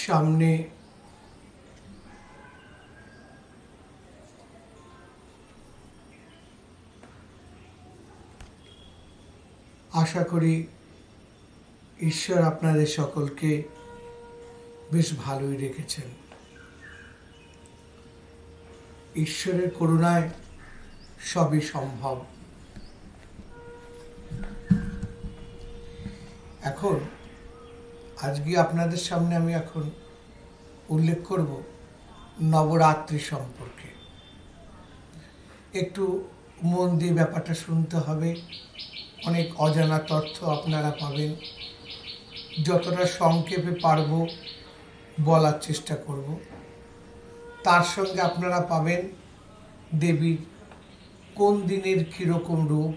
সামনে আশা করি ঈশ্বর আপনাদের সকলকে বেশ ভালোই রেখেছেন। ঈশ্বরের করুণায় সবই সম্ভব। এখন আজকে আপনাদের সামনে আমি এখন উল্লেখ করব নবরাত্রি সম্পর্কে। একটু মন দিয়ে ব্যাপারটা শুনতে হবে, অনেক অজানা তথ্য আপনারা পাবেন। যতটা সংক্ষেপে পারব বলার চেষ্টা করব। তার সঙ্গে আপনারা পাবেন দেবীর কোন দিনের কীরকম রূপ,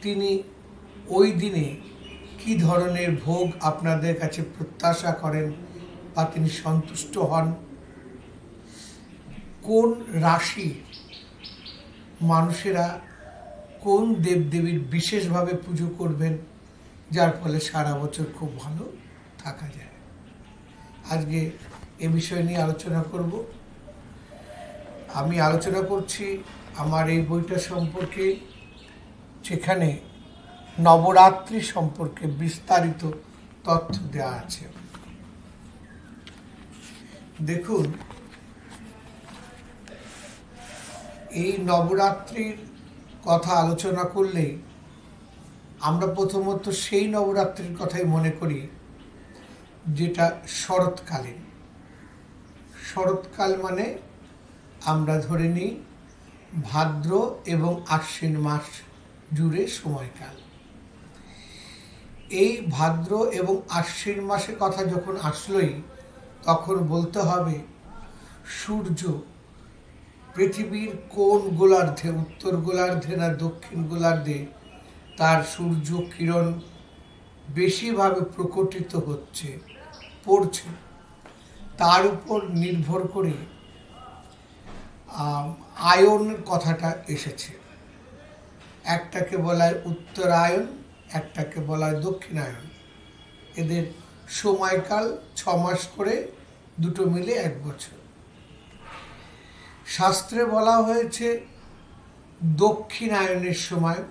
তিনি ওই দিনে কি ধরনের ভোগ আপনাদের কাছে প্রত্যাশা করেন বা তিনি সন্তুষ্ট হন, কোন রাশি মানুষেরা কোন দেবদেবীর বিশেষভাবে পুজো করবেন যার ফলে সারা বছর খুব ভালো থাকা যায়। আজকে এ বিষয় নিয়ে আলোচনা করব। আমি আলোচনা করছি আমার এই বইটা সম্পর্কে, যেখানে নবরাত্রি সম্পর্কে বিস্তারিত তথ্য দেওয়া আছে। দেখুন, এই নবরাত্রির কথা আলোচনা করলে আমরা প্রথমত সেই নবরাত্রির কথাই মনে করি যেটা শরৎকালীন। শরৎকাল মানে আমরা ধরে নিই ভাদ্র এবং আশ্বিন মাস জুড়ে সময়কাল। এই ভাদ্র এবং আশ্বিন মাসের কথা যখন আসলোই তখন বলতে হবে সূর্য পৃথিবীর কোন গোলার্ধে, উত্তর গোলার্ধে না দক্ষিণ গোলার্ধে তার সূর্য কিরণ বেশিভাবে প্রকটিত হচ্ছে, পড়ছে, তার উপর নির্ভর করে আয়ন কথাটা এসেছে। একটাকে বলা হয় উত্তরায়ণ, একটাকে বলা হয় দক্ষিণায়ন। এদের সময়কাল 6 মাস করে, দুটো মিলে 1 বছর। শাস্ত্রে বলা হয়েছে দক্ষিণায়নের সময়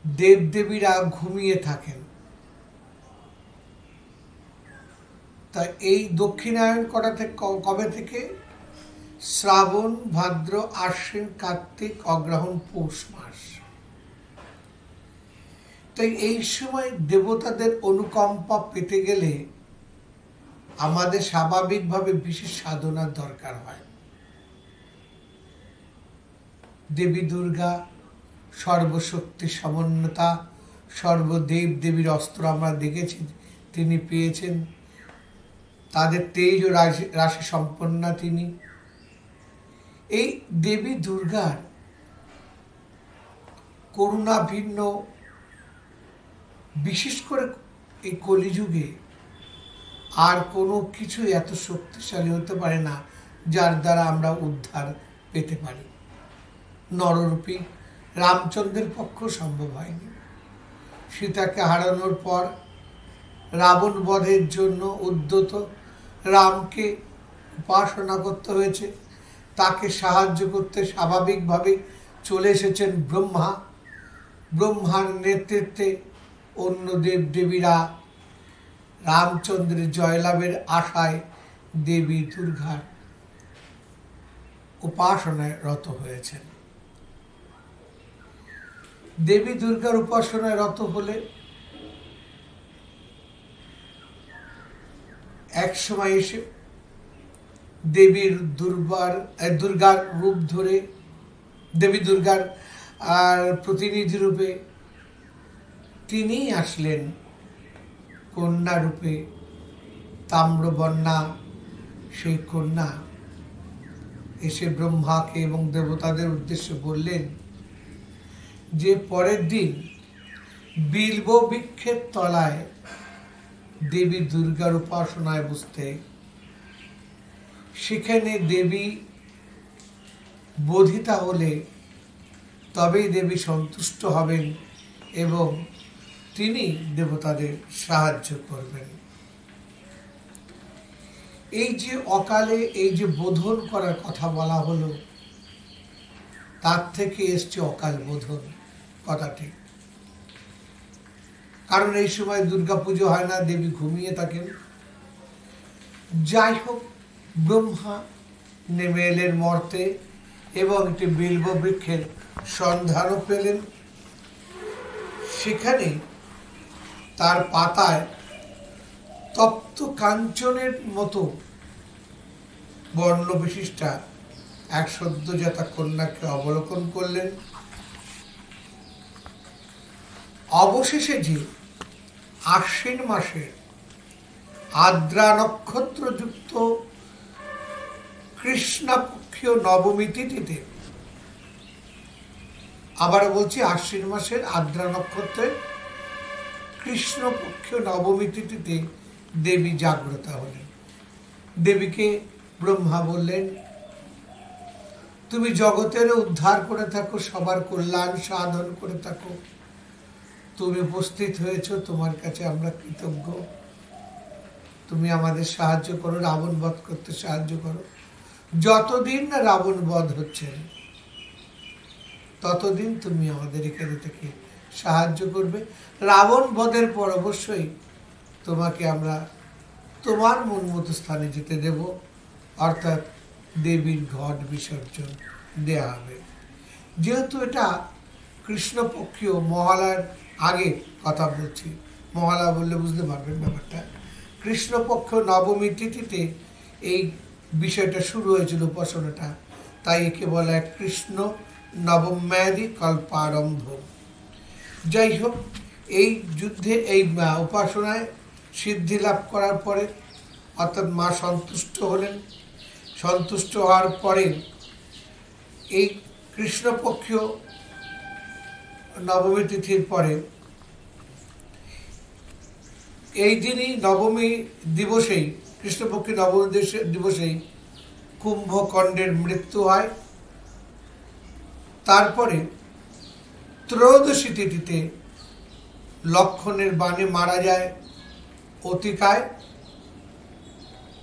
দেবদেবীরা ঘুমিয়ে থাকেন। তা এই দক্ষিণায়ন কবে থেকে? শ্রাবণ, ভাদ্র, আশ্বিন, কার্তিক, অগ্রহায়ণ, পৌষ মাস। তাই এই সময় দেবতাদের অনুকম্পা পেতে গেলে আমাদের স্বাভাবিকভাবে বিশেষ সাধনার দরকার হয়। দেবী দুর্গা সর্বশক্তি সমন্বিতা, সর্বদেব দেবীর অস্ত্র আমরা দেখেছি তিনি পেয়েছেন, তাদের তেজ ও রাশি সম্পন্না তিনি। এই দেবী দুর্গার করুণা ভিন্ন, বিশেষ করে এই কলিযুগে আর কোনো কিছু এত শক্তিশালী হতে পারে না যার দ্বারা আমরা উদ্ধার পেতে পারি। নররূপী রামচন্দ্রের পক্ষ সম্ভব হয়নি। সীতাকে হারানোর পর রাবণ বধের জন্য উদ্যত রামকে উপাসনা করতে হয়েছে। তাকে সাহায্য করতে স্বাভাবিকভাবে চলে এসেছেন ব্রহ্মা। ব্রহ্মার নেতৃত্বে অন্য দেবদেবীরা রামচন্দ্রের জয়লাভের আশায় দেবী দুর্গার উপাসনায় রত হয়েছেন। দেবী দুর্গার উপাসনায় রত হলে এক সময় এসে দেবীর দুর্গার রূপ ধরে, দেবী দুর্গার প্রতিনিধি রূপে তিনি আসলেন কন্যা রূপে। তাম্রবর্ণা সেই কন্যা এসে ব্রহ্মাকে এবং দেবতাদের উদ্দেশ্যে বললেন যে পরের দিন বিল্ব বৃক্ষের তলায় দেবী দুর্গার উপাসনায় বসতে, সেখানে দেবী বোধিতা হলে তবেই দেবী সন্তুষ্ট হবেন এবং তিনি দেবতাদের সাহায্য করবেন। এই যে অকালে এই যে বোধন করার কথা বলা হলো, তার থেকে এসছে অকাল বোধন কথাটি। কারণ এই সময় দুর্গা পুজো হয় না, দেবী ঘুমিয়ে থাকেন। যাই হোক, ব্রহ্মা নেমে এলেন মর্তে এবং একটি বিল্ব বৃক্ষের সন্ধানও পেলেন। সেখানে তার পাতায় তপ্ত কাঞ্চনের মতো বর্ণ বিশিষ্টা এক সদ্যজাতা কন্যাকে অবলোকন করলেন। অবশেষে যে আশ্বিন মাসের আদ্রা নক্ষত্রযুক্ত কৃষ্ণপক্ষীয় নবমী তিথিতে, আবার বলছি আশ্বিন মাসের আদ্রা নক্ষত্রের কৃষ্ণপক্ষীয় নবমী তিথিতে দেবী জাগ্রত হলেন। দেবীকে ব্রহ্মা বললেন, তুমি জগতের উদ্ধার করে থাকো, সবার কল্যাণ সাধন করে থাকো, তুমি উপস্থিত হয়েছ, তোমার কাছে আমরা কৃতজ্ঞ। তুমি আমাদের সাহায্য করো, রাবণ বধ করতে সাহায্য করো। যতদিন না রাবণ বধ হচ্ছেন ততদিন তুমি আমাদের এখানে থেকে সাহায্য করবে। রাবণ বধের পর অবশ্যই তোমাকে আমরা তোমার মন মতো স্থানে যেতে দেব, অর্থাৎ দেবীর ঘট বিসর্জন দেয়া হবে। যেহেতু এটা কৃষ্ণপক্ষীয় মহালয়ার আগে কথা বলছি, মহালয়া বললে বুঝতে পারবেন ব্যাপারটা। কৃষ্ণপক্ষ নবমী তিথিতে এই বিষয়টা শুরু হয়েছিল, উপাসনাটা, তাই একে বলা হয় কৃষ্ণ নবম্যাদি কল্পারম্ভ। যাই হোক, এই যুদ্ধে এই উপাসনায় সিদ্ধি লাভ করার পরে অর্থাৎ মা সন্তুষ্ট হলেন। সন্তুষ্ট হওয়ার পরে এই কৃষ্ণপক্ষীয় নবমী তিথির পরে এই দিনই নবমী দিবসেই, কৃষ্ণপক্ষী নবমী দিবসেই কুম্ভকর্ণের মৃত্যু হয়। তারপরে ত্রয়োদশী তিথিতে লক্ষণের বাণে মারা যায় অতিকায়।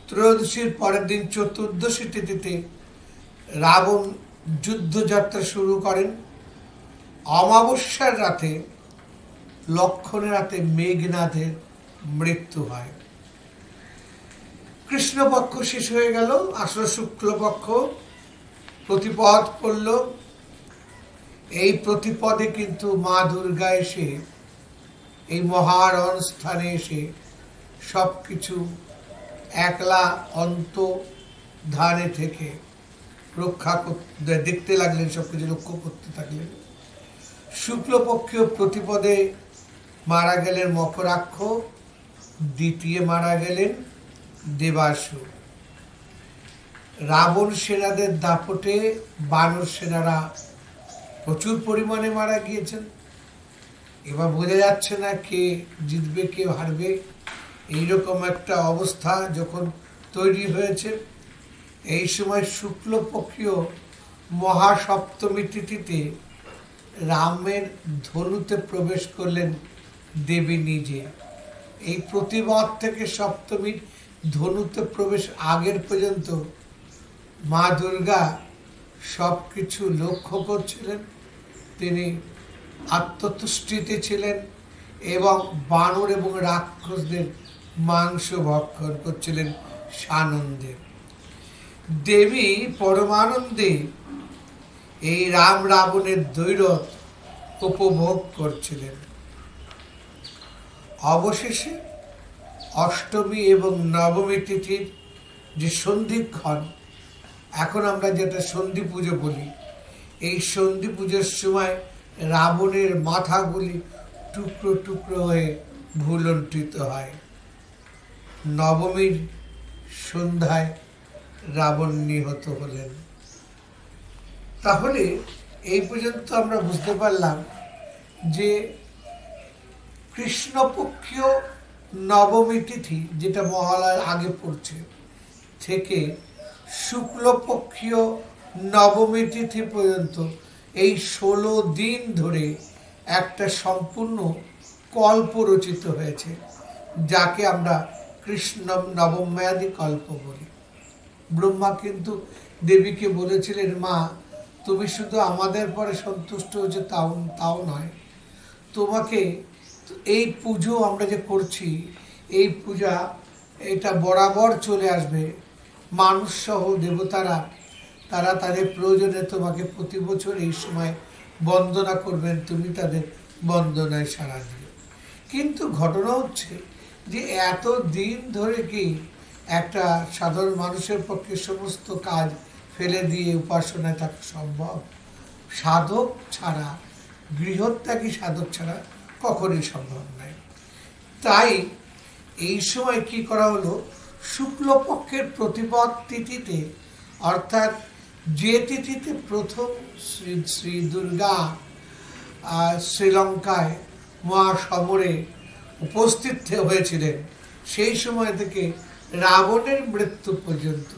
ত্রয়োদশীর পরের দিন চতুর্দশী তিথিতে রাবণ যুদ্ধযাত্রা শুরু করেন। অমাবস্যার রাতে লক্ষণের রাতে মেঘনাথের মৃত্যু হয়। কৃষ্ণপক্ষ শেষ হয়ে গেল, আসলে শুক্লপক্ষ প্রতিপদ পড়ল। এই প্রতিপদে কিন্তু মা দুর্গা এসে এই মহারণ স্থানে এসে সব কিছু একলা অন্ত ধারে থেকে রক্ষা করতে দেখতে লাগলেন, সব কিছু লক্ষ্য করতে থাকলেন। শুক্লপক্ষীয় প্রতিপদে মারা গেলেন মকরাক্ষ, দ্বিতীয় মারা গেলেন দেবাসুর। রাবণ সেনাদের দাপটে বানর সেনারা প্রচুর পরিমাণে মারা গিয়েছেন। এবার বোঝা যাচ্ছে না কে জিতবে কে হারবে, এইরকম একটা অবস্থা যখন তৈরি হয়েছে। এই সময় শুক্লপক্ষীয় মহাসপ্তমী তিথিতে রামের ধনুতে প্রবেশ করলেন দেবী নিজে। এই প্রতিবাদ থেকে সপ্তমীর ধনুতে প্রবেশ আগের পর্যন্ত মা দুর্গা সব কিছু লক্ষ্য করছিলেন। তিনি আত্মতুষ্টিতে ছিলেন এবং বানর এবং রাক্ষসদের মাংস ভক্ষণ করছিলেন সানন্দে। দেবী পরমানন্দে এই রাম রাবণের দ্বৈরথ উপভোগ করছিলেন। অবশেষে অষ্টমী এবং নবমী তিথির যে সন্ধিক্ষণ, এখন আমরা যেটা সন্ধি পুজো বলি, এই সন্ধি পুজোর সময় রাবণের মাথাগুলি টুকরো টুকরো হয়ে ভুলণ্ঠিত হয়। নবমীর সন্ধ্যায় রাবণ নিহত হলেন। তাহলে এই পর্যন্ত আমরা বুঝতে পারলাম যে কৃষ্ণপক্ষীয় নবমী তিথি, যেটা মহালয়ার আগে পড়ছে, থেকে শুক্লপক্ষীয় নবমী তিথি পর্যন্ত এই 16 দিন ধরে একটা সম্পূর্ণ কল্প রচিত হয়েছে, যাকে আমরা কৃষ্ণ নবম্যাদি কল্প বলি। ব্রহ্মা কিন্তু দেবীকে বলেছিলেন, মা তুমি শুধু আমাদের পরে সন্তুষ্ট হয়েছে তাও নয়, তোমাকে এই পুজো আমরা যে করছি, এই পূজা এটা বরাবর চলে আসবে। মানুষ সহ দেবতারা তারা তাদের প্রয়োজনে তোমাকে প্রতি বছর এই সময় বন্দনা করবেন, তুমি তাদের বন্দনায় সাড়া দিও। কিন্তু ঘটনা হচ্ছে যে এত দিন ধরে কি একটা সাধারণ মানুষের পক্ষে সমস্ত কাজ ফেলে দিয়ে উপাসনায় থাকা সম্ভব? সাধক ছাড়া, গৃহত্যাগী সাধক ছাড়া কখনই সম্ভব নয়। তাই এই সময় কি করা হলো, শুক্লপক্ষের প্রতিপদ তিথিতে, অর্থাৎ যে তিথিতে প্রথম শ্রী দুর্গা শ্রীলঙ্কায় মহাসমরে উপস্থিত হয়েছিলেন, সেই সময় থেকে রাবণের মৃত্যু পর্যন্ত,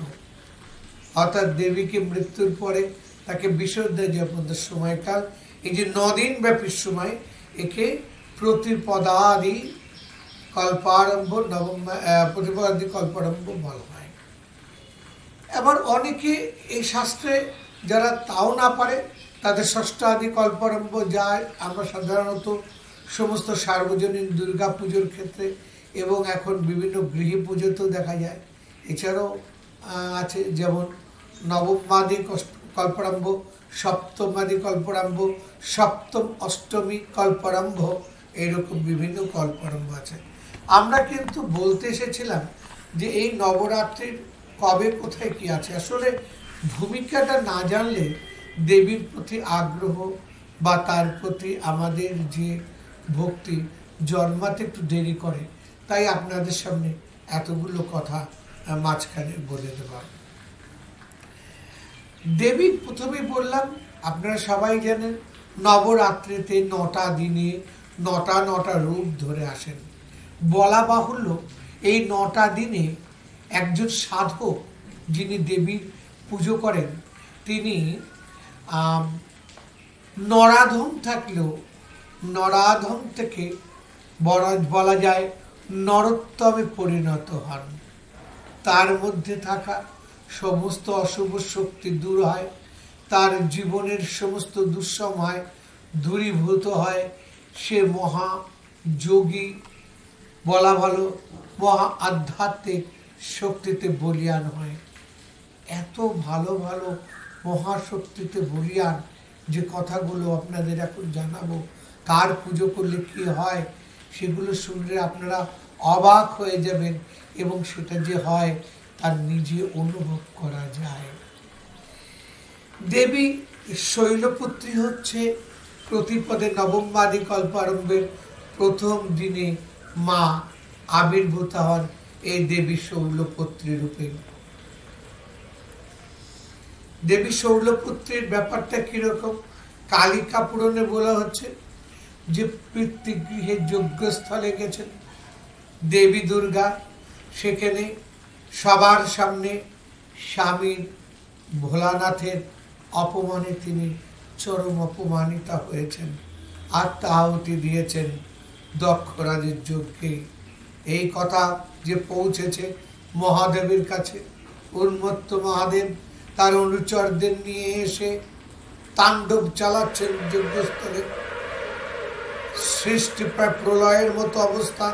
অর্থাৎ দেবীকে মৃত্যুর পরে তাকে বিসর্জন যাপনের সময়কাল, এই যে 9 দিন ব্যাপী সময়, একে প্রতিপদাদি কল্পারম্ভ প্রতিপদাদি কল্পারম্ভ বলা হয়। এবার অনেকে এই শাস্ত্রে যারা তাও না পারে, তাদের ষষ্ঠাদি কল্পারম্ভ যায় আমরা সাধারণত সমস্ত সার্বজনীন দুর্গা পুজোর ক্ষেত্রে এবং এখন বিভিন্ন গৃহ পুজোতেও দেখা যায়। এছাড়াও আছে যেমন নবমাদি কল্পারম্ভ, সপ্তমাদি কল্পারম্ভ, সপ্তম অষ্টমী কল্পারম্ভ, এরকম বিভিন্ন কল্পারম্ভ আছে। আমরা কিন্তু বলতে এসেছিলাম যে এই নবরাত্রির কবে কোথায় কি আছে। আসলে ভূমিকাটা না জানলে দেবীর প্রতি আগ্রহ বা তার প্রতি আমাদের যে ভক্তি জন্মাতে একটু দেরি করে। তাই আপনাদের সামনে এতগুলো কথা মাঝখানে বলে দেওয়া। দেবী প্রথমে বললাম, আপনারা সবাই জানেন নবরাত্রিতে 9টা দিনে 9টা রূপ ধরে আসেন। বলা বাহুল্য, এই 9টা দিনে একজন সাধক যিনি দেবীর পুজো করেন, তিনি নরাধম থাকলেও নরাধম থেকে বলা যায় নরোত্তমে পরিণত হন। তার মধ্যে থাকা সমস্ত অশুভ শক্তি দূর হয়, তার জীবনের সমস্ত দুঃসময় দূরীভূত হয়। সে মহা যোগী, বলা ভালো মহা আধ্যাত্মিক শক্তিতে বলীয়ান হয়। এত ভালো ভালো মহাশক্তিতে বলীয়ান যে কথাগুলো আপনাদের এখন জানাবো, কার পুজো করলে কি হয়, সেগুলো শুনলে আপনারা অবাক হয়ে যাবেন এবং সেটা যে হয় তার নিজে অনুভব করা যায়। দেবী শৈলপুত্রী হচ্ছে প্রতিপদে নবমাদি কল্পারম্ভের প্রথম দিনে মা আবির্ভূত হন এই দেবী শৈলপুত্রী রূপে। দেবী শৈলপুত্রীর ব্যাপারটা কিরকম, কালিকা পুরাণে বলা হচ্ছে যে পিতৃগৃহে যজ্ঞস্থলে গেছেন দেবী দুর্গা, সেখানে সবার সামনে স্বামীর ভোলানাথের অপমানে তিনি চরম অপমানিতা হয়েছেন, আত্মাহুতি দিয়েছেন দক্ষরাজের যজ্ঞে। এই কথা যে পৌঁছেছে মহাদেবের কাছে, উন্মত্ত মহাদেব তার অনুচরদের নিয়ে এসে তাণ্ডব চালাচ্ছেন যজ্ঞস্থলে। সৃষ্টি প্রায় প্রলয়ের মতো অবস্থা।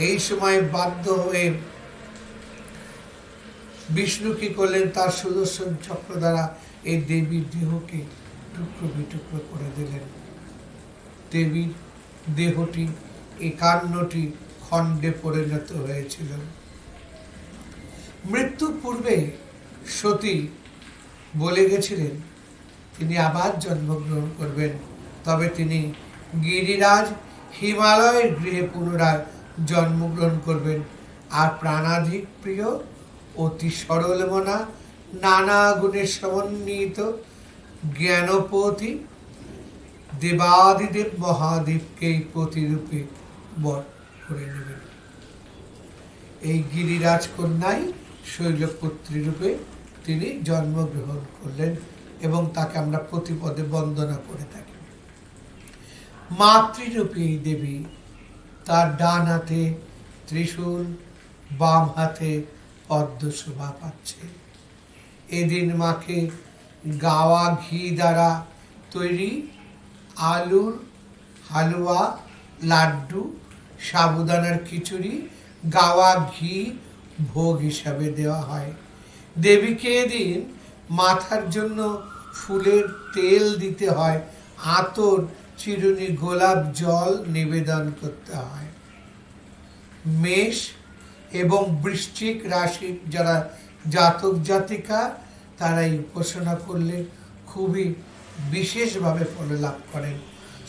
এই সময় বাধ্য হয়ে বিষ্ণু কি করলেন, তার সুদর্শন চক্র দ্বারা এই দেবীর দেহকে টুকরো বিটুকরো করে দিলেন। দেবীর দেহটি 51টি খণ্ডে পরিণত হয়েছিল। মৃত্যুর পূর্বে সতী বলে গেছিলেন তিনি আবার জন্মগ্রহণ করবেন, তবে তিনি গিরিরাজ হিমালয়ের গৃহে পুনরায় জন্মগ্রহণ করবেন। আর প্রাণাধিক প্রিয়, অতি সরল মনা, নানা গুণে সমন্বিত জ্ঞানপতি দেবাদিদেব মহাদেবকে প্রতিরূপে বর করে নেবেন। এই গিরিরাজ কন্যাই শৈলপুত্রী রূপে তিনি জন্মগ্রহণ করলেন এবং তাকে আমরা প্রতিপদে বন্দনা করে থাকি। মাতৃরূপী এই দেবী তার ডান হাতে ত্রিশূল, বাম হাতে পদ্ম শোভা পাচ্ছে। এদিন মাকে গাওয়া ঘি দ্বারা তৈরি আলুর হালুয়া, লাড্ডু, সাবুদানার খিচুড়ি, গাওয়া ঘি ভোগ হিসাবে দেওয়া হয়। দেবীকে এদিন মাথার জন্য ফুলের তেল দিতে হয়, আতর, চিরুনি, গোলাপ জল নিবেদন করতে হয়। মেষ এবং বৃশ্চিক রাশির যারা জাতক জাতিকা, তারা এই উপাসনা করলে খুবই বিশেষভাবে ফল লাভ করেন।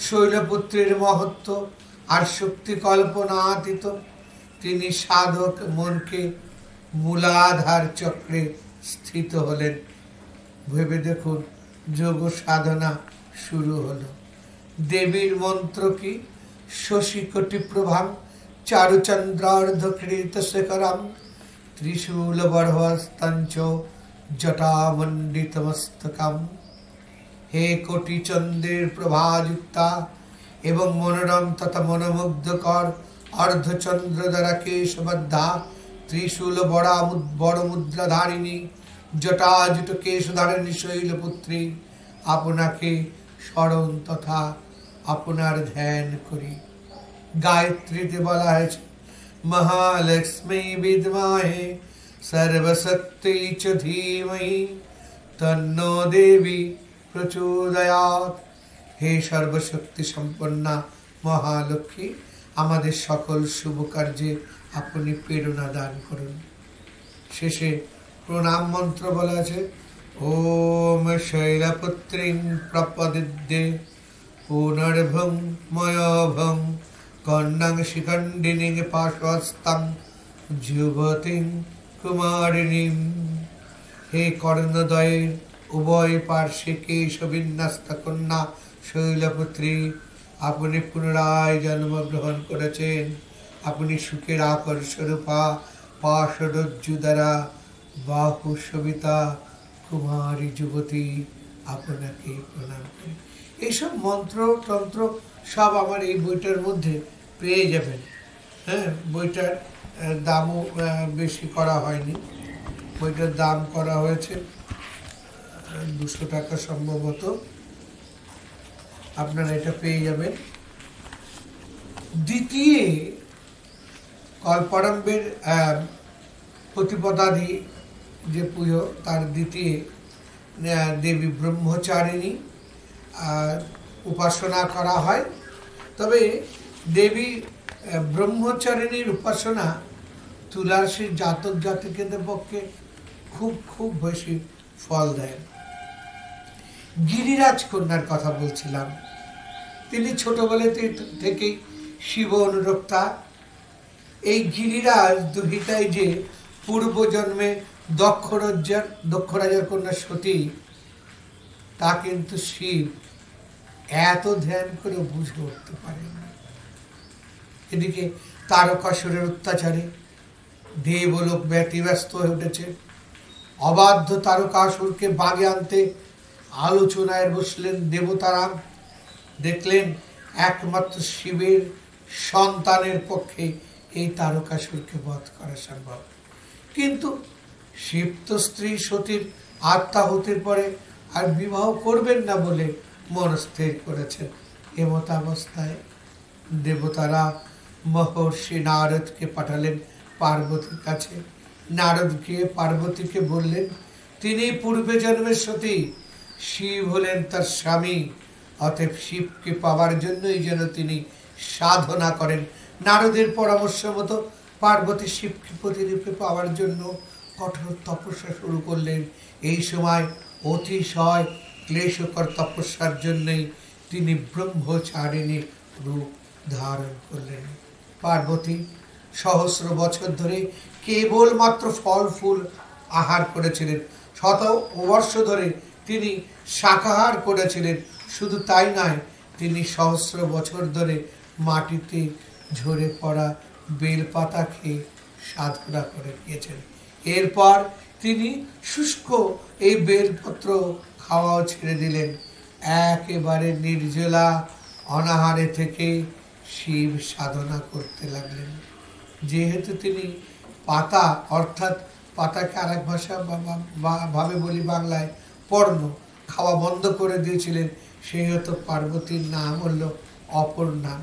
শৈলপুত্রের মহত্ব আর শক্তি কল্পনাতীত। তিনি সাধক মনকে মূলাধার চক্রে স্থিত হলেন। ভেবে দেখুন, যোগ সাধনা শুরু হলো। দেবীর মন্ত্র কি? শশীকটি প্রভাং চারুচন্দ্রার্ধকৃত শেখরম ত্রিশূল বরহস্তঞ্চ জটামণ্ডিতমস্তকম। হে কোটি চন্দ্রের প্রভাযুক্তা এবং মনোরম তথা মনোমুগ্ধকর অর্ধচন্দ্র দ্বারা কেশবদ্ধা ত্রিশূল বড় মুদ্রাধারিণী জটাজুট কেশধারিণী শৈলপুত্রী, আপনাকে স্মরণ তথা আপনার ধ্যান করি। গায়ত্রীতে বলা হয়েছে, মহালক্ষ্মী বিদ্মহে সর্বশক্তি চ ধীমহি তন্নো দেবী প্রচোদয়াৎ। হে সর্বশক্তি সম্পন্না মহালক্ষ্মী, আমাদের সকল শুভ কার্যে আপনি প্রেরণা দান করুন। শেষে প্রণাম মন্ত্র বলা আছে, ওম শৈলপুত্রীং প্রপদিদ্যে পুনর্ভং ময়ভং কন্যাং শিখণ্ডিনীং পার্শ্বস্তং যুবতীং কুমারিণীম। হে কর্ণদ্বয়ের উভয় পার্শ্বে কেশবিন্যস্ত কন্যা শৈলপুত্রী, আপনি পুনরায় জন্মগ্রহণ করেছেন। আপনি সুখের আকর্ষরূপা পাশরজ্জু দ্বারা বাহু সবিতা কুমারী যুবতী, আপনাকে প্রণাম করি। এইসব মন্ত্র তন্ত্র সব আমার এই বইটার মধ্যে পেয়ে যাবেন। হ্যাঁ, বইটার দামও বেশি করা হয়নি। বইটার দাম করা হয়েছে 200 টাকা সম্ভবত। আপনারা এটা পেয়ে যাবেন। দ্বিতীয় কল্পারম্ভের প্রতিপদাদি যে পুজো, তার দ্বিতীয় দেবী ব্রহ্মচারিণী উপাসনা করা হয়। তবে দেবী ব্রহ্মচারিণীর উপাসনা তুলা রাশির জাতক জাতিকাদের পক্ষে খুব খুব বেশি ফল দেয়। গিরিরাজ কন্যার কথা বলছিলাম। তিনি ছোটবেলা থেকেই শিব অনুরক্তা। এই গিরিরাজ দুহিতায় যে পূর্বজন্মে দক্ষ রাজার কন্যা সতী, তা কিন্তু শিব এত ধ্যান করে বুঝে উঠতে পারেন না। এদিকে তারকাসুরের অত্যাচারে দেবলোক ব্যতিব্যস্ত হয়ে উঠেছে। অবাধ্য তারকাসুরকে বাগে আনতে আলোচনায় বসলেন দেবতারাম। দেখলেন একমাত্র শিবের সন্তানের পক্ষে এই তারকাসুরকে বধ করা সম্ভব। কিন্তু শিব তো স্ত্রী সতীর আত্মাহুতির পরে আর বিবাহ করবেন না বলে মনস্থির করেছেন। এমতাবস্থায় দেবতারা মহর্ষি নারদকে পাঠালেন পার্বতীর কাছে। নারদ গিয়ে পার্বতীকে বললেন, তিনি পূর্বে জন্মের সতী, শিব হলেন তার স্বামী, অতএব শিবকে পাওয়ার জন্যই যেন তিনি সাধনা করেন। নারদের পরামর্শ মতো পার্বতী শিবকে প্রতিরূপে পাওয়ার জন্য কঠোর তপস্যা শুরু করলেন। এই সময় অতিশয় ক্লেশকর তপস্যার জন্যই তিনি ব্রহ্মচারিণীর রূপ ধারণ করলেন। পার্বতী সহস্র বছর ধরে কেবলমাত্র ফল ফুল আহার করেছিলেন। শত বর্ষ ধরে তিনি শাকাহার করেছিলেন। শুধু তাই নয়, তিনি সহস্র বছর ধরে মাটিতে ঝরে পড়া বেলপাতা খেয়ে সাধনা করে গিয়েছেন। এরপর তিনি শুষ্ক এই বেলপত্র খাওয়াও ছেড়ে দিলেন। একেবারে নির্জলা অনাহারে থেকে শিব সাধনা করতে লাগলেন। যেহেতু তিনি পাতা, অর্থাৎ পাতাকে আরেক ভাষা ভাবে বলি বাংলায় পর্ণ, খাওয়া বন্ধ করে দিয়েছিলেন, সেহেতু পার্বতীর নাম হল অপর্ণা।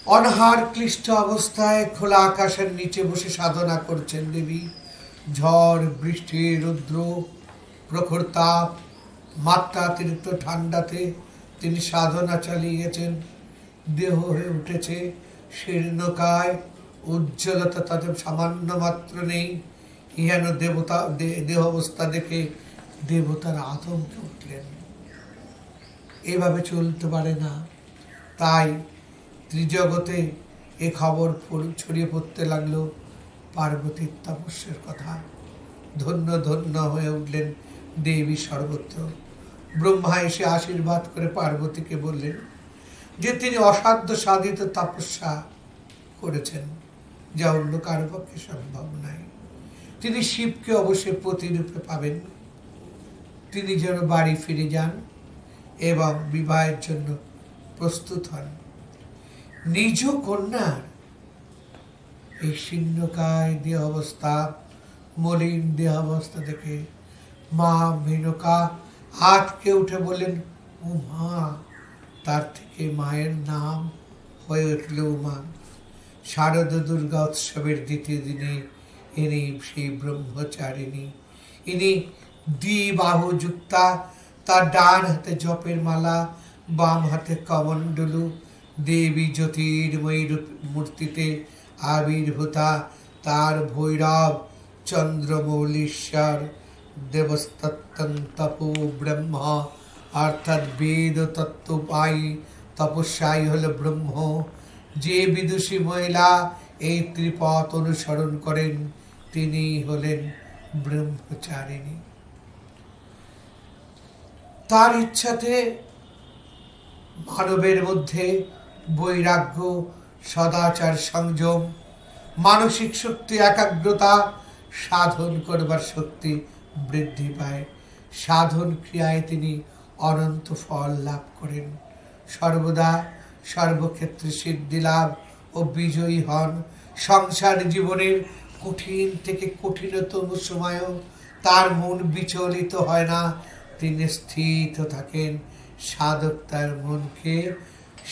অনহার ক্লিষ্ট অবস্থায় খোলা আকাশের নিচে বসে সাধনা করছেন দেবী। ঝড়, বৃষ্টি, রৌদ্র, প্রখর তাপ, মাত্রাতিরিক্ত ঠান্ডাতে তিনি সাধনা চালিয়ে গেছেন। দেহ হয়ে উঠেছে শীর্ণকায়, উজ্জ্বলতা তাদের সামান্য মাত্র নেই। ইহান দেবতা দেহ অবস্থা দেখে দেবতার আতঙ্কে উঠলেন। এভাবে চলতে পারে না। তাই ত্রিজগতে এ খবর ছড়িয়ে পড়তে লাগলো পার্বতীর তপস্যার কথা। ধন্য ধন্য হয়ে উঠলেন দেবী সর্বত্র। ব্রহ্মা এসে আশীর্বাদ করে পার্বতীকে বললেন যে তিনি অসাধ্য সাধিত তপস্যা করেছেন, যা অন্য কারো পক্ষে সম্ভব নাই। তিনি শিবকে অবশ্যই প্রতিরূপে পাবেন। তিনি যেন বাড়ি ফিরে যান এবং বিবাহের জন্য প্রস্তুত হন। নিজ কন্যার এই শীর্ণকায় দেহ অবস্থা, মলিন দেহ অবস্থা দেখে মা মেনকা আটকে উঠে বললেন, ও মা। তার থেকে মায়ের নাম হয়ে উঠল উমা। শারদ দুর্গা উৎসবের দ্বিতীয় দিনে ইনি সেই ব্রহ্মচারিণী। ইনি দ্বিবাহু যুক্তা, তার ডান হাতে জপের মালা, বাম হাতে কমণ্ডলু, দেবী জ্যোতির্ময়ী মূর্তিতে আবির্ভূতা। তার ভৈরব চন্দ্রমৌলীশ্বর, দেবস্তত্তং তপো ব্রহ্ম, অর্থাৎ বেদ তত্ত্বপায়ী তপস্যাই হল ব্রহ্ম। যে বিদুষী মহিলা এই ত্রিপথ অনুসরণ করেন তিনি হলেন ব্রহ্মচারিণী। তার ইচ্ছাতে মানবের মধ্যে বৈরাগ্য, সদাচার, সংযম, মানসিক শক্তি, একাগ্রতা, সাধন করবার শক্তি বৃদ্ধি পায়। সাধন ক্রিয়ায় তিনি অনন্ত ফল লাভ করেন। সর্বদা সর্বক্ষেত্রে সিদ্ধি লাভ ও বিজয়ী হন। সংসার জীবনের কঠিন থেকে কঠিনতম সময়ও তার মন বিচলিত হয় না, তিনি স্থিত থাকেন। সাধক তার মনকে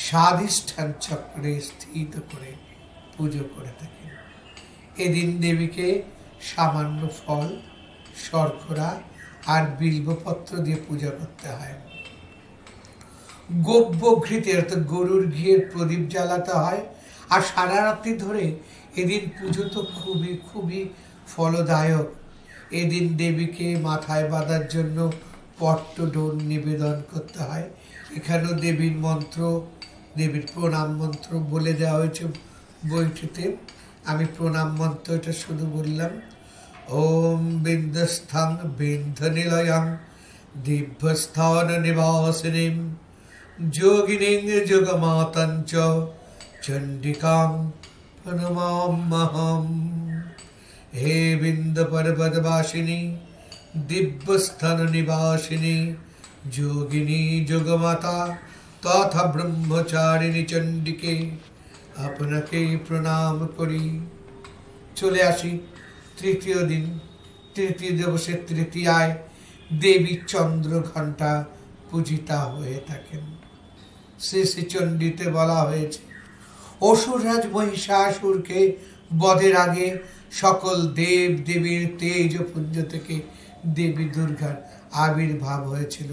স্বাধিষ্ঠান চক্রে স্থিত করে পুজো করে থাকেন। এদিন দেবীকে সামান্য ফল, শর্করা আর বিল্বপত্র দিয়ে পূজা করতে হয়। গোব্য ঘৃতে অর্থাৎ গরুর ঘিয়ের প্রদীপ জ্বালাতে হয়। আর সারা রাত্রি ধরে এদিন পুজো তো খুবই খুবই ফলদায়ক। এদিন দেবীকে মাথায় বাঁধার জন্য পট্টডোল নিবেদন করতে হয়। এখানেও দেবীর মন্ত্র, দেবীর প্রণাম মন্ত্র বলে দেওয়া হয়েছে বইটিতে। আমি প্রণাম মন্ত্র এটা শুধু বললাম। ওম বিন্দস্থং বিন্ধনিলয়ং দিব্যস্থান নিবাসিনীম যোগিনীং যোগমাতং চ চণ্ডিকাং প্রণমাম্যহম। হে বিন্দ পর্বতবাসিনী, দিব্যস্থান নিবাসিনী, যোগিনী যোগমাতা তথা ব্রহ্মচারিণী চণ্ডিকে আপনাকে প্রণাম করি। চলে আসি তৃতীয় দিন, তৃতীয় দিবসের তৃতীয়ায় দেবী চন্দ্র ঘণ্টা পূজিতা হয়ে থাকেন। শ্রী শ্রী চণ্ডীতে বলা হয়েছে, অসুররাজ মহিষাসুরকে বধের আগে সকল দেব দেবীর তেজপুঞ্জ থেকে দেবী দুর্গার আবির্ভাব হয়েছিল।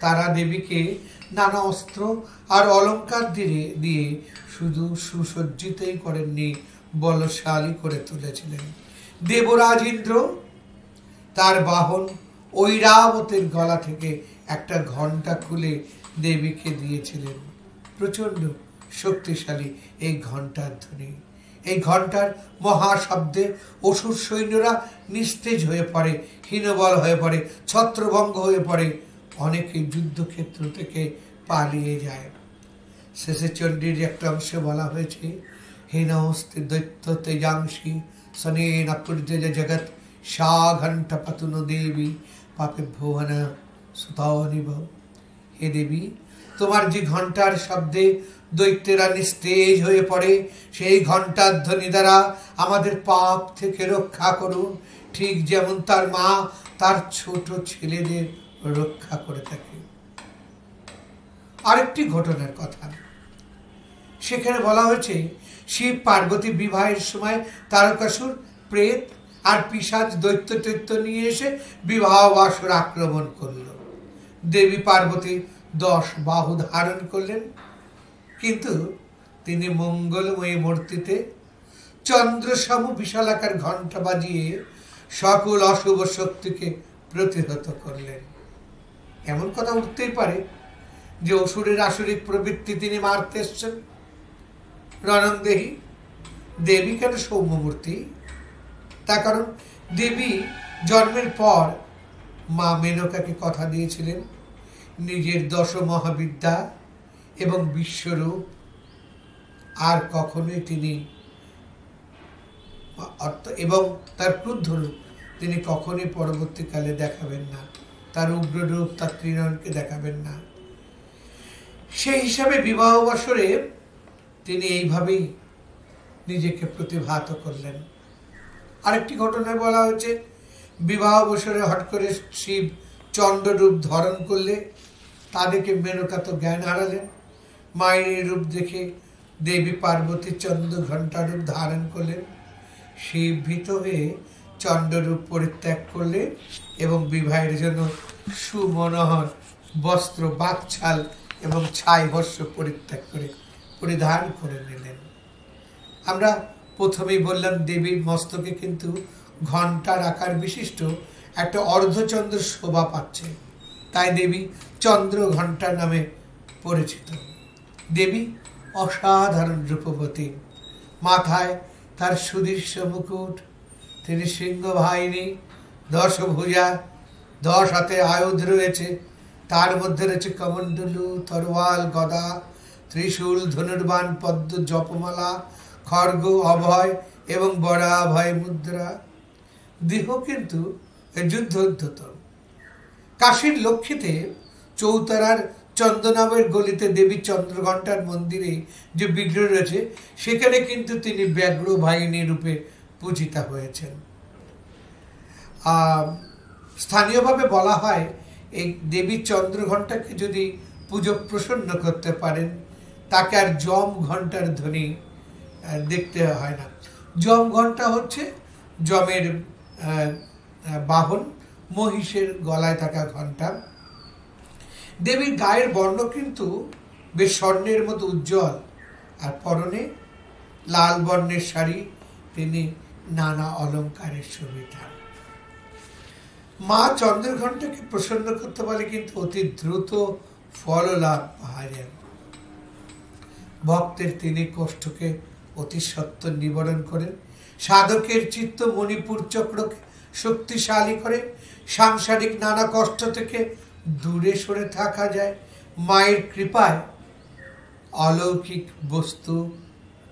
তারা দেবীকে নানা অস্ত্র আর অলঙ্কার দিয়ে শুধু সুসজ্জিতই করেননি, বলশালী করে তুলেছিলেন। দেবরাজ ইন্দ্র তার বাহন ঐরাবতের গলা থেকে একটা ঘণ্টা খুলে দেবীকে দিয়েছিলেন। প্রচণ্ড শক্তিশালী এই ঘণ্টার ধ্বনি। এই ঘণ্টার মহাশব্দে অসুর সৈন্যরা নিস্তেজ হয়ে পড়ে, হীনবল হয়ে পড়ে, ছত্রভঙ্গ হয়ে পড়ে। অনেকে যুদ্ধক্ষেত্র থেকে পালিয়ে যায়। শেষে চণ্ডীর একটা অংশে বলা হয়েছে, হীনস্তে দৈত্য তেজাংশী সনেন অপূর্যজ জগৎ সা ঘণ্টা পাতুন দেবী পাপে ভুবন সুতানিব। হে দেবী, তোমার যে ঘণ্টার শব্দে দৈত্যেরা নিস্তেজ হয়ে পড়ে, সেই ঘণ্টার ধ্বনি দ্বারা আমাদের পাপ থেকে রক্ষা করুন, ঠিক যেমন তার মা তার ছোট ছেলেদের রক্ষা করে থাকে। আরেকটি ঘটনার কথা সেখানে বলা হয়েছে, শিব পার্বতী বিবাহের সময় তারকাসুর প্রেত আর পিশাচ দৈত্য নিয়ে এসে বিবাহ বাসর আক্রমণ করল। দেবী পার্বতী 10 বাহু ধারণ করলেন, কিন্তু তিনি মঙ্গলময়ী মূর্তিতে চন্দ্রসম বিশালাকার ঘণ্টা বাজিয়ে সকল অশুভ শক্তিকে প্রতিহত করলেন। এমন কথা উঠতেই পারে যে অসুরের আসরিক প্রবৃত্তি তিনি মারতে এসছেন। রণংদেহী দেবী কেন সৌম্যমূর্তি? তার কারণ দেবী জন্মের পর মা মেনকাকে কথা দিয়েছিলেন নিজের 10 মহাবিদ্যা এবং বিশ্বরূপ আর কখনোই তিনি এবং তার ক্রুদ্ধ রূপ তিনি কখনোই পরবর্তীকালে দেখাবেন না, তার উগ্ররূপ তার ত্রিনয়নকে দেখাবেন না। সেই হিসাবে বিবাহ বাসরে তিনি এইভাবেই নিজেকে প্রতিভাত করলেন। আরেকটি ঘটনায় বলা হয়েছে, বিবাহ বসরে হঠাৎ করে শিব চন্দ্ররূপ ধারণ করলে তা দেখে মেনকা তো জ্ঞান হারালেন। মায়ের রূপ দেখে দেবী পার্বতী চন্দ্র ঘণ্টারূপ ধারণ করলেন। শিব ভীত হয়ে চন্দ্ররূপ পরিত্যাগ করলে এবং বিবাহের জন্য সুমনোহর বস্ত্র, বাকছাল এবং ছাই বস্ত্র পরিধান করে নিলেন। আমরা প্রথমেই বললাম দেবীর মস্তকে কিন্তু ঘণ্টার আকার বিশিষ্ট একটা অর্ধচন্দ্র শোভা পাচ্ছে, তাই দেবী চন্দ্র ঘণ্টা নামে পরিচিত। দেবী অসাধারণ রূপবতী, মাথায় তার সুদৃশ্য মুকুট, তিনি সিংহ বাহিনী, 10 ভুজা, 10 হাতে আয়ুধ রয়েছে, তার মধ্যে রয়েছে কমণ্ডলু, তরোয়াল, গদা, ত্রিশূল, ধনুর্বাণ, পদ্ম, জপমালা, খড়গ, অভয় এবং বরাভয় মুদ্রা। দেহ কিন্তু যুদ্ধোদ্ধত। কাশীর লক্ষ্মীতে চৌতারার চন্দনাবের গলিতে দেবী চন্দ্রঘণ্টার মন্দিরে যে বিগ্রহ রয়েছে, সেখানে কিন্তু তিনি ব্যাঘ্র বাহিনী রূপে পূজিতা হয়েছেন। স্থানীয়ভাবে বলা হয়, এই দেবী চন্দ্রঘণ্টাকে যদি পূজক প্রসন্ন করতে পারেন, তাকে আর যম ঘণ্টার ধ্বনি দেখতে হয় না। যম ঘণ্টা হচ্ছে যমের বাহন, মহিষের গলায় থাকা ঘণ্টা। দেবীর গায়ের বর্ণ কিন্তু বেশ স্বর্ণের মতো উজ্জ্বল, আর পরনে লাল বর্ণের শাড়ি, তিনি নানা অলঙ্কারের সুবিধা। মা চন্দ্রঘণ্টাকে প্রসন্ন করতে পারলে কিন্তু অতি দ্রুত ফল লাভ পাওয়া যায়। ভক্তের তিনি কষ্টকে অতি সত্য নিবারণ করেন, সাধকের চিত্ত মণিপুর চক্রকে শক্তিশালী করে, সাংসারিক নানা কষ্ট থেকে দূরে সরে থাকা যায়। মায়ের কৃপায় অলৌকিক বস্তু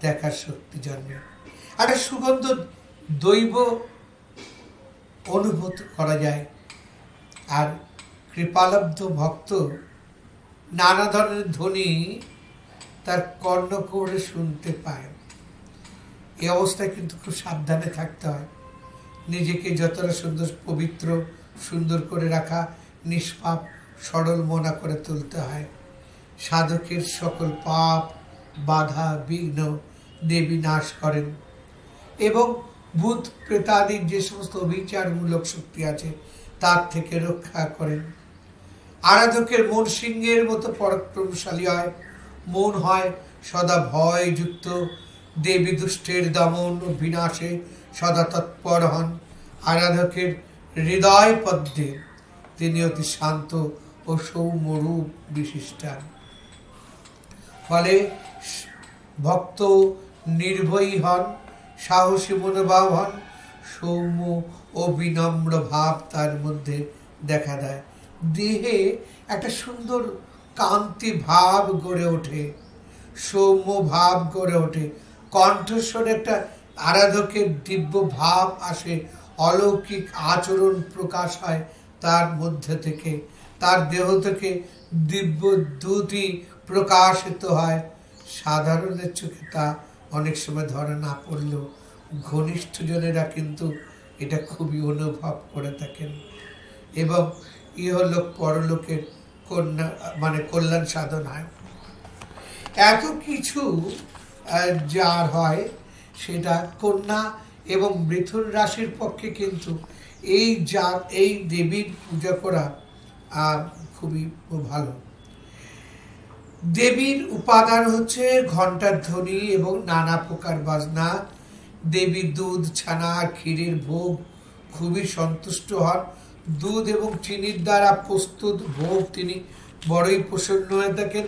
দেখার শক্তি জন্মে, একটা সুগন্ধ দৈব অনুভূত করা যায়, আর কৃপালব্ধ ভক্ত নানা ধরনের ধ্বনি তার কর্ণকোণে শুনতে পায়। এই অবস্থায় কিন্তু খুব সাবধানে থাকতে হয়। নিজেকে যতটা পবিত্র সুন্দর করে রাখা, নিষ্পাপ সরল মনা করে তুলতে হয়। সাধকের সকল পাপ বাধা বিঘ্ন দেবী নাশ করেন এবং ভূত প্রেতাদির যে সমস্ত অবিচারমূলক শক্তি আছে তার থেকে রক্ষা করেন। আরাধকের মন সিংহের মতো পরাক্রমশালী হয়, মন হয় সদা ভয়যুক্ত, দেবী দুষ্টের দমন ও বিনাশে সদা তৎপর হন। আরাধকের হৃদয় পদ্মে তিনি অতি শান্ত ও সৌম্যরূপ বিশিষ্টা, ফলে ভক্ত নির্ভয়ী হন, সাহসী মনোভাব হন, সৌম্য ও বিনম্র ভাব তার মধ্যে দেখা দেয়। দেহে একটা সুন্দর কান্তি ভাব গড়ে ওঠে, সৌম্য ভাব গড়ে ওঠে, কণ্ঠস্বরে একটা আরাধকের দিব্য ভাব আসে, অলৌকিক আচরণ প্রকাশ হয় তার মধ্যে থেকে। তার দেহ থেকে দিব্য দ্যুতি প্রকাশিত হয়। সাধারণের চোখে তা অনেক সময় ধরা না পড়লেও ঘনিষ্ঠজনেরা কিন্তু এটা খুবই অনুভব করে থাকেন এবং ইহলোক পরলোকের কল্যাণ সাধন হয়। এত কিছু যার হয় সেটা কন্যা এবং মিথুন রাশির পক্ষে কিন্তু এই দেবীর পূজা করা খুবই ভালো। দেবীর উপাদান হচ্ছে ঘণ্টার ধ্বনি এবং নানা প্রকার বাজনা। দেবী দুধ, ছানা, ক্ষীরের ভোগ খুবই সন্তুষ্ট হন। দুধ এবং চিনির দ্বারা প্রস্তুত ভোগ তিনি বড়ই প্রসন্ন হয়ে থাকেন।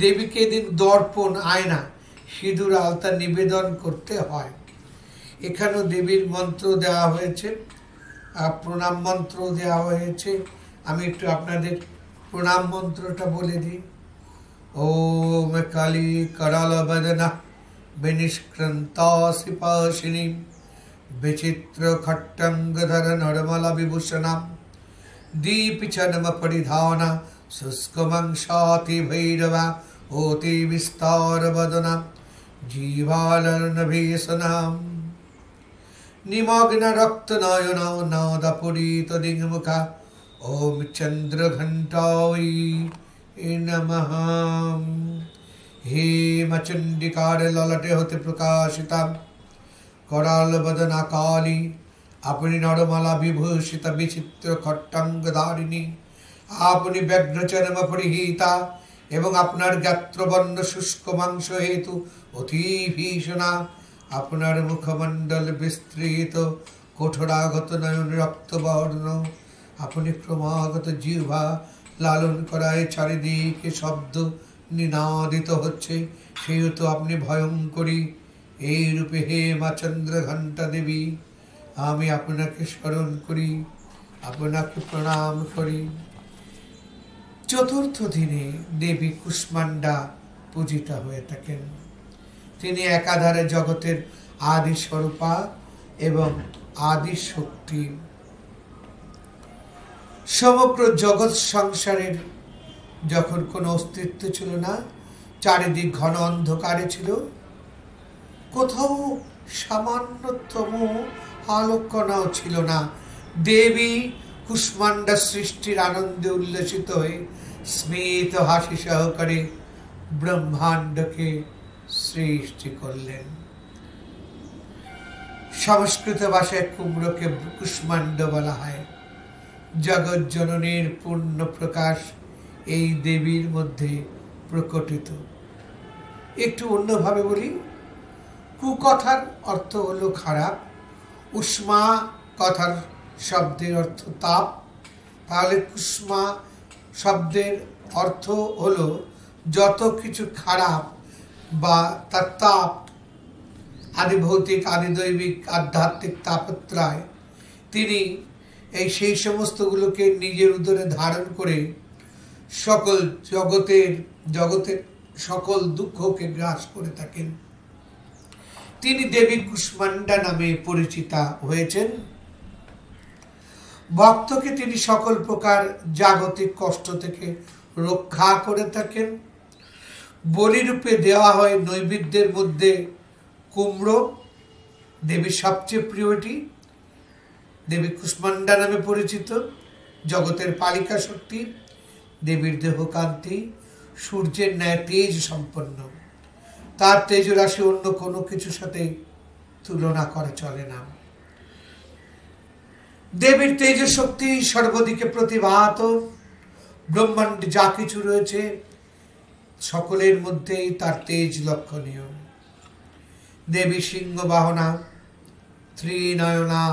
দেবীকে এদিন দর্পণ, আয়না, সিঁদুর, আলতা নিবেদন করতে হয়। এখানেও দেবীর মন্ত্র দেওয়া হয়েছে, প্রণাম মন্ত্র দেওয়া হয়েছে। আমি একটু আপনাদের প্রণাম মন্ত্রটা বলে দিই। ওম কালী कराल बदना विनिष्कृन्तासिपाशिनी विचित्र खट्टंगधर नर्मला विभूषणा दीपचनम परिधाना शुष्कमंशाति भैरवा ओति विस्तार वदना जीवालर्नभीषणा निमग्न रक्त नयना नादपुरीत दिङ्मुखा ओम चंद्रघंटायै नमः। हेमचंडिकार ललटे होते प्रकाशिता कराल बदना काली अपनी नरमाला विभूषित विचित्र खट्टांगधारिणी আপনি ব্যগ্রচরম পরিহিতা এবং আপনার গাত্রবর্ণ শুষ্ক মাংস হেতু অতি ভীষণা। আপনার মুখমণ্ডল বিস্তৃত, কঠোরাগত নয়ন রক্তবর্ণ। আপনি ক্রমাগত জিহ্বা লালন করায় চারিদিকে শব্দ নিনাদিত হচ্ছে, সেহেতু আপনি ভয়ঙ্করী। এই রূপে হে মা চন্দ্রঘণ্টা দেবী, আমি আপনাকে স্মরণ করি, আপনাকে প্রণাম করি। চতুর্থ দিনে দেবী কুষ্মান্ডা পূজিতা হয়ে থাকেন। তিনি একাধারে জগতের আদি স্বরূপা এবং আদি শক্তি। সমগ্র জগৎ সংসারের যখন কোনো অস্তিত্ব ছিল না, চারিদিক ঘন অন্ধকারে ছিল, কোথাও সামান্যতম আলোককণাও ছিল না, দেবী কুষ্মান্ডা সৃষ্টির আনন্দে উল্লসিত হয়ে স্মিত হাসি সহকারে ব্রহ্মাণ্ডকে সৃষ্টি করলেন। সংস্কৃত ভাষায় কুমড়োকে কুষ্মান্ড বলা হয়। জগৎ জননীর পূর্ণ প্রকাশ এই দেবীর মধ্যে প্রকটিত। একটু অন্যভাবে বলি, কুকথার অর্থ হলো খারাপ, উষ্মা কথার শব্দের অর্থ তাপ, তাহলে কুষ্মা শব্দের অর্থ হলো যত কিছু খারাপ বা তার তাপ, আদি ভৌতিক, আদি দৈবিক, আধ্যাত্মিক তাপত্রয়, তিনি সেই সমস্তগুলোকে নিজের উদরে ধারণ করে সকল জগতের সকল দুঃখকে গ্রাস করে থাকেন। তিনি দেবী কুষ্মান্ডা নামে পরিচিতা হয়েছেন। ভক্তকে তিনি সকল প্রকার জাগতিক কষ্ট থেকে রক্ষা করে থাকেন। বলিরূপে দেওয়া হয় নৈবেদ্যের মধ্যে কুমড়ো, দেবীর সবচেয়ে প্রিয়টি। দেবী কুষ্মান্ডা নামে পরিচিত, জগতের পালিকা শক্তি। দেবীর দেহকান্তি সূর্যের ন্যায় তেজ সম্পন্ন, তার তেজ রাশি অন্য কোনো কিছুর সাথে তুলনা করা চলে না। দেবীর তেজ শক্তি সর্বদিকে প্রতিভাত। ব্রহ্মাণ্ডে যা কিছু রয়েছে সকলের মধ্যেই তার তেজ লক্ষণীয়। দেবী সিংহ বাহনা, ত্রিনয়না,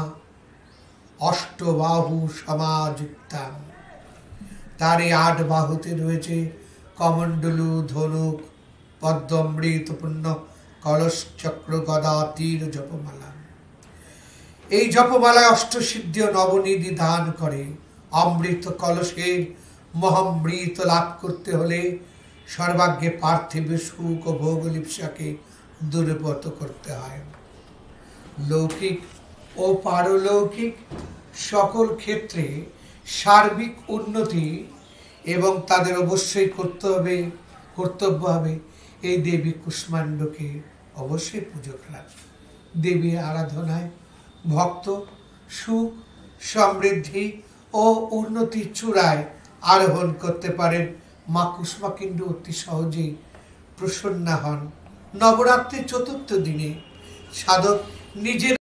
অষ্টবাহু সমাযুক্তা। তার এই 8 বাহুতে রয়েছে কমণ্ডলু, ধনুক, পদ্মমৃতপূর্ণ কলস, চক্র, গদা, তীর, জপমালা। এই জপমালায় অষ্টসিদ্ধি ও নবনিধি দান করে। অমৃত কলসের মহামৃত লাভ করতে হলে সর্বাগ্যে পার্থিব সুখ ও ভোগ লিপ্সাকে দূরীভূত করতে হয়। লৌকিক ও পারলৌকিক সকল ক্ষেত্রে সার্বিক উন্নতি এবং তাদের অবশ্যই কর্তব্য হবে এই দেবী কুষ্মাণ্ডকে অবশ্যই পুজো করা। দেবীর আরাধনায় ভক্ত সুখ সমৃদ্ধি ও উন্নতির চূড়ায় আরোহণ করতে পারেন। মা কুষ্মাণ্ডু অতি সহজেই প্রসন্না হন। নবরাত্রির চতুর্থ দিনে সাধক নিজের